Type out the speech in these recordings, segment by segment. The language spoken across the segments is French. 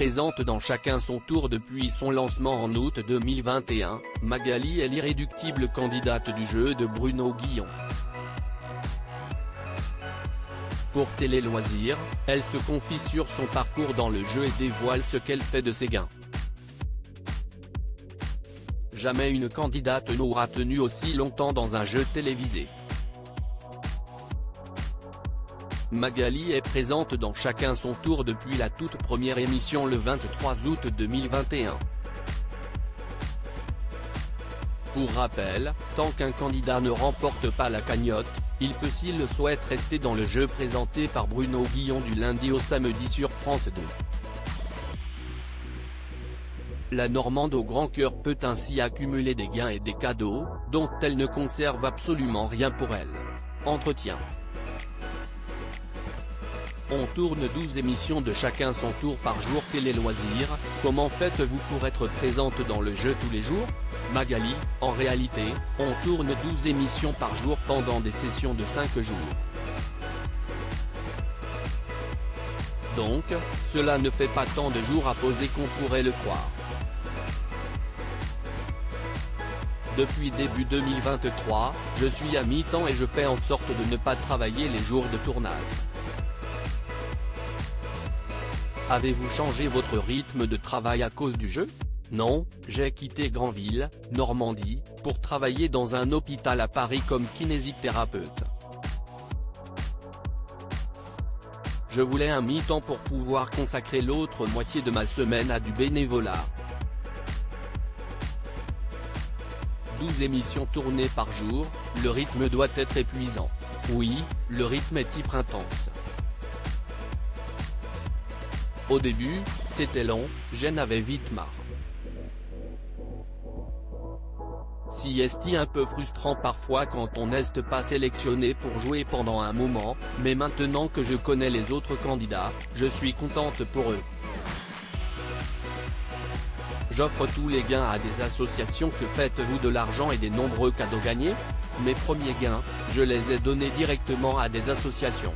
présente dans Chacun son tour depuis son lancement en août 2021, Magali est l'irréductible candidate du jeu de Bruno Guillon. Pour Télé Loisirs, elle se confie sur son parcours dans le jeu et dévoile ce qu'elle fait de ses gains. Jamais une candidate n'aura tenu aussi longtemps dans un jeu télévisé. Magali est présente dans Chacun son tour depuis la toute première émission le 23 août 2021. Pour rappel, tant qu'un candidat ne remporte pas la cagnotte, il peut s'il le souhaite rester dans le jeu présenté par Bruno Guillon du lundi au samedi sur France 2. La Normande au grand cœur peut ainsi accumuler des gains et des cadeaux, dont elle ne conserve absolument rien pour elle. Entretien. On tourne 12 émissions de Chacun son tour par jour. Télé Loisirs, comment faites-vous pour être présente dans le jeu tous les jours? Magali, en réalité, on tourne 12 émissions par jour pendant des sessions de 5 jours. Donc, cela ne fait pas tant de jours à poser qu'on pourrait le croire. Depuis début 2023, je suis à mi-temps et je fais en sorte de ne pas travailler les jours de tournage. Avez-vous changé votre rythme de travail à cause du jeu? Non, j'ai quitté Granville, Normandie, pour travailler dans un hôpital à Paris comme kinésithérapeute. Je voulais un mi-temps pour pouvoir consacrer l'autre moitié de ma semaine à du bénévolat. 12 émissions tournées par jour, le rythme doit être épuisant. Oui, le rythme est hyper intense. Au début, c'était long, j'en avais vite marre. Si est un peu frustrant parfois quand on n'est pas sélectionné pour jouer pendant un moment, mais maintenant que je connais les autres candidats, je suis contente pour eux. J'offre tous les gains à des associations. Que faites-vous de l'argent et des nombreux cadeaux gagnés? Mes premiers gains, je les ai donnés directement à des associations.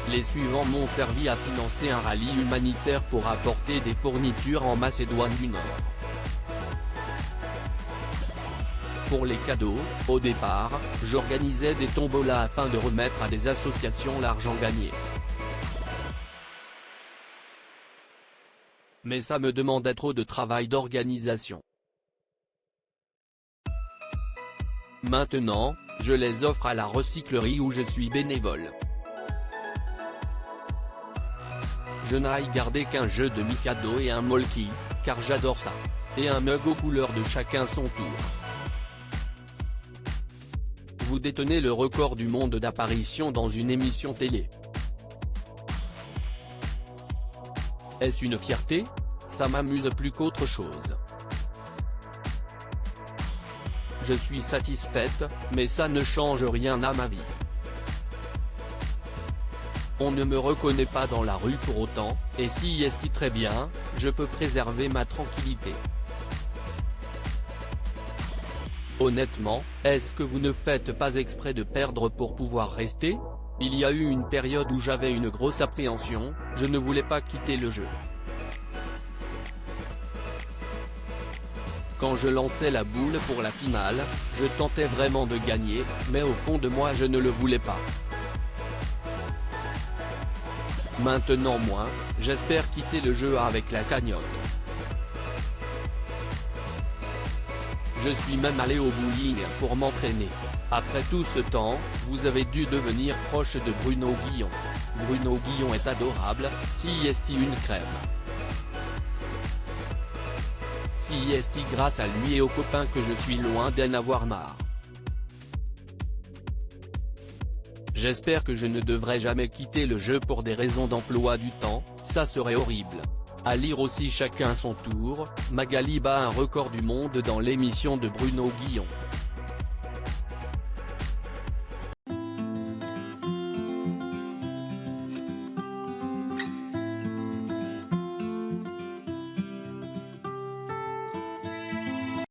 Les suivants m'ont servi à financer un rallye humanitaire pour apporter des fournitures en Macédoine du Nord. Pour les cadeaux, au départ, j'organisais des tombolas afin de remettre à des associations l'argent gagné. Mais ça me demandait trop de travail d'organisation. Maintenant, je les offre à la recyclerie où je suis bénévole. Je n'aille garder qu'un jeu de Mikado et un Molki, car j'adore ça. Et un mug aux couleurs de Chacun son tour. Vous détenez le record du monde d'apparition dans une émission télé. Est-ce une fierté? Ça m'amuse plus qu'autre chose. Je suis satisfaite, mais ça ne change rien à ma vie. On ne me reconnaît pas dans la rue pour autant, et si est très bien, je peux préserver ma tranquillité. Honnêtement, est-ce que vous ne faites pas exprès de perdre pour pouvoir rester? Il y a eu une période où j'avais une grosse appréhension, je ne voulais pas quitter le jeu. Quand je lançais la boule pour la finale, je tentais vraiment de gagner, mais au fond de moi je ne le voulais pas. Maintenant moi, j'espère quitter le jeu avec la cagnotte. Je suis même allé au bowling pour m'entraîner. Après tout ce temps, vous avez dû devenir proche de Bruno Guillon. Bruno Guillon est adorable, si est une crème. Si est grâce à lui et aux copains que je suis loin d'en avoir marre. J'espère que je ne devrai jamais quitter le jeu pour des raisons d'emploi du temps, ça serait horrible. À lire aussi Chacun son tour, Magali bat un record du monde dans l'émission de Bruno Guillon.